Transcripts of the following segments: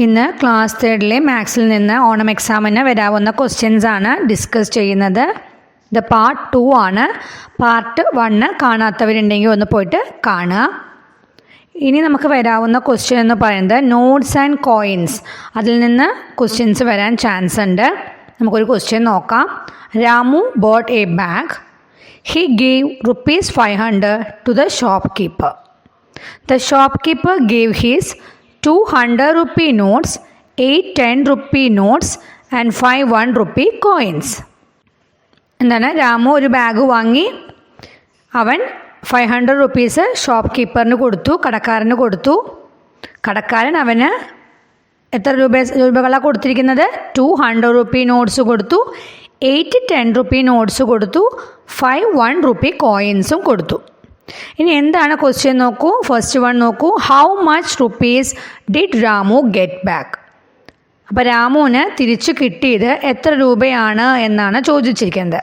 ഇന്ന് ക്ലാസ് 3 മാത്സിൽ നിന്ന് ഓണം എക്സാമിന് വരാവുന്ന ക്വസ്റ്റ്യൻസ് ആണ് ഡിസ്കസ് ചെയ്യുന്നത്. ഇത് പാർട്ട് 2 ആണ്. പാർട്ട് 1 കാണാത്തവരുണ്ടെങ്കിൽ ഒന്ന് പോയിട്ട് കാണുക. ഇനി നമുക്ക് വരാവുന്ന ക്വസ്റ്റ്യൻ എന്ന് പറയുന്നത് നോട്ട്സ് ആൻഡ് കോയിൻസ്. അതിൽ നിന്ന് ക്വസ്റ്റ്യൻസ് വരാൻ ചാൻസ് ഉണ്ട്. നമുക്കൊരു ക്വസ്റ്റ്യൻ നോക്കാം. Ramu bought a bag. He gave ₹500 to the shopkeeper. The shopkeeper gave his 200 rupee notes, 8 10 rupee notes and 5 1 rupee coins. എന്താണ്, രാമു ഒരു ബാഗ് വാങ്ങി. അവൻ 500 rupees ഷോപ്പ് കൊടുത്തു, കടക്കാരന് കൊടുത്തു. കടക്കാരൻ അവന് എത്ര രൂപകളാണ് കൊടുത്തിരിക്കുന്നത്? 200 rupee നോട്ട്സ് കൊടുത്തു, 8 10 rupee നോട്ട്സ് കൊടുത്തു, 5 1 rupee കോയിൻസും കൊടുത്തു. ഇനി എന്താണ് ക്വസ്റ്റ്യൻ നോക്കൂ. ഫസ്റ്റ് വൺ നോക്കൂ. How much rupees did Ramu get back? അപ്പോൾ രാമുവിന് തിരിച്ചു കിട്ടിയത് എത്ര രൂപയാണ് എന്നാണ് ചോദിച്ചിരിക്കുന്നത്.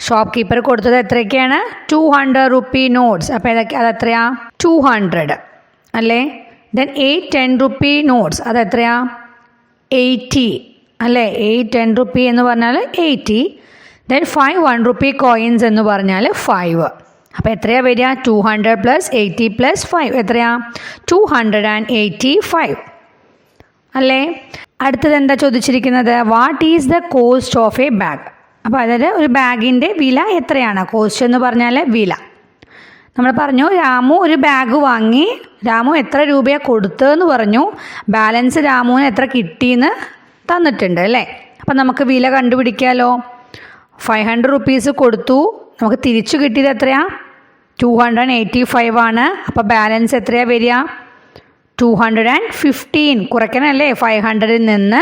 ഷോപ്പ് കീപ്പർ കൊടുത്തത് എത്രയൊക്കെയാണ്? 200 rupee നോട്ട്സ്. അപ്പോൾ അതെത്രയാ? 200 അല്ലേ. Then 8 10 rupee notes അതെത്രയാ? 80 അല്ലേ. 8 10 rupee എന്ന് പറഞ്ഞാൽ 80. ദെൻ 5 1 rupee കോയിൻസ് എന്ന് പറഞ്ഞാൽ 5. അപ്പോൾ എത്രയാണ് വരിക? 200 + 80 + 5 എത്രയാ? 285 അല്ലേ. അടുത്തത് എന്താ ചോദിച്ചിരിക്കുന്നത്? What is the cost of A bag? അപ്പോൾ അതായത് ഒരു ബാഗിൻ്റെ വില എത്രയാണ്? കോസ്റ്റ് എന്ന് പറഞ്ഞാൽ വില. നമ്മൾ പറഞ്ഞു രാമു ഒരു ബാഗ് വാങ്ങി. രാമു എത്ര രൂപയാണ് കൊടുത്തതെന്ന് പറഞ്ഞു. ബാലൻസ് രാമുവിന് എത്ര കിട്ടിയെന്ന് തന്നിട്ടുണ്ട് അല്ലേ. അപ്പം നമുക്ക് വില കണ്ടുപിടിക്കാമല്ലോ. 500 rupees കൊടുത്തു. നമുക്ക് തിരിച്ചു കിട്ടിയത് എത്രയാണ്? 285 ആണ്. അപ്പോൾ ബാലൻസ് എത്രയാണ് വരിക? 215. കുറയ്ക്കണമല്ലേ. 500ൽ നിന്ന്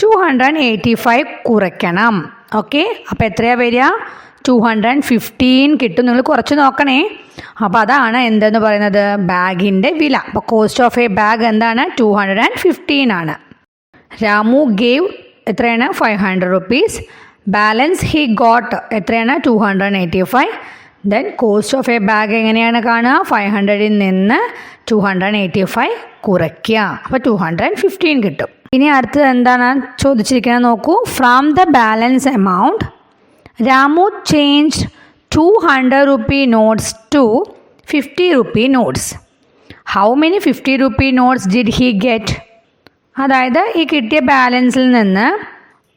285 കുറയ്ക്കണം. ഓക്കെ. അപ്പോൾ എത്രയാണ് വരിക? 215 കിട്ടും. നിങ്ങൾ കുറച്ച് നോക്കണേ. അപ്പോൾ അതാണ് എന്തെന്ന് പറയുന്നത്? ബാഗിൻ്റെ വില. അപ്പോൾ കോസ്റ്റ് ഓഫ് എ ബാഗ് എന്താണ്? 215 ആണ്. രാമു ഗേവ് എത്രയാണ്? 500 rupees. ബാലൻസ് ഹി ഗോട്ട് എത്രയാണ്? 285. Then cost of A bag എങ്ങനെയാണ് കാണുക? 500ൽ നിന്ന് 285 കുറയ്ക്കുക. അപ്പോൾ 215 കിട്ടും. ഇനി അടുത്തത് എന്താണ് ചോദിച്ചിരിക്കുന്നത് നോക്കൂ. From the balance amount Ramu change 200 rupee notes to 50 rupee notes. How many 50 rupee notes did he get? അതായത് ഈ കിട്ടിയ ബാലൻസിൽ നിന്ന്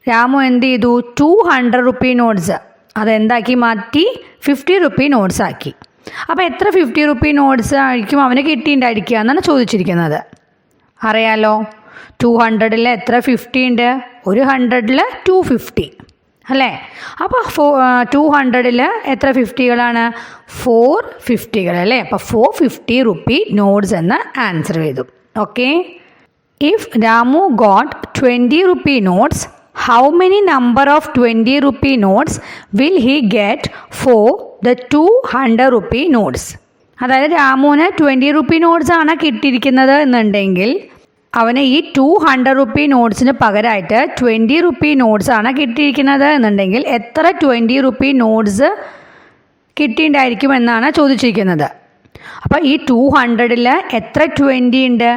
രാമു എന്ത് ചെയ്തു? 200 rupee നോട്ട്സ് അതെന്താക്കി മാറ്റി? 50 rupee നോട്ട്സ് ആക്കി. അപ്പോൾ എത്ര 50 rupee നോട്ട്സ് ആയിരിക്കും അവന് കിട്ടിയിട്ടുണ്ടായിരിക്കുക എന്നാണ് ചോദിച്ചിരിക്കുന്നത്. അറിയാലോ. 200ൽ എത്ര 50 ഉണ്ട്? ഒരു 100ൽ 250 അല്ലേ. അപ്പോൾ 200ൽ എത്ര 50കളാണ്? 450കൾ അല്ലേ. അപ്പോൾ 450 rupee നോട്ട്സ് എന്ന് ആൻസർ ചെയ്തു. Okay. If Ramu got 20 rupee notes, how many number of 20 rupee notes will he get for the 200 rupee notes? അതായത് രാമുവിന് 20 rupee നോട്ട്സ് ആണ് കിട്ടിയിരിക്കുന്നത് എന്നുണ്ടെങ്കിൽ അവന് ഈ 200 rupee നോട്ട്സിന് പകരമായിട്ട് 20 rupee നോട്ട്സ് ആണ് കിട്ടിയിരിക്കുന്നത് എന്നുണ്ടെങ്കിൽ എത്ര 20 rupee നോട്ട്സ് കിട്ടിയിട്ടുണ്ടായിരിക്കും എന്നാണ് ചോദിച്ചിരിക്കുന്നത്. അപ്പോൾ ഈ 200ൽ എത്ര 20 ഉണ്ട്?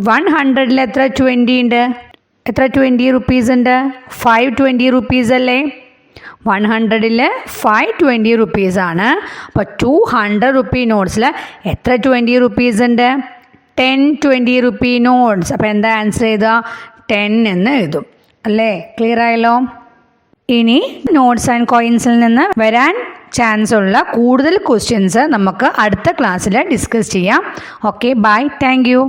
100ൽ എത്ര 20 ഉണ്ട്? എത്ര 20 rupees ഉണ്ട്? 520 rupees അല്ലേ. 100ൽ 520 rupees ആണ്. അപ്പോൾ 200 rupee നോട്ട്സിൽ എത്ര 20 rupees ഉണ്ട്? 1020 rupee നോട്ട്സ്. അപ്പോൾ എന്താ ആൻസർ ചെയ്താ? 10 എന്ന് എഴുതും അല്ലേ. ക്ലിയർ ആയല്ലോ. ഇനി നോട്ട്സ് ആൻഡ് കോയിൻസിൽ നിന്ന് വരാൻ ചാൻസ് ഉള്ള കൂടുതൽ ക്വസ്റ്റ്യൻസ് നമുക്ക് അടുത്ത ക്ലാസ്സിൽ ഡിസ്കസ് ചെയ്യാം. Okay, bye. Thank U.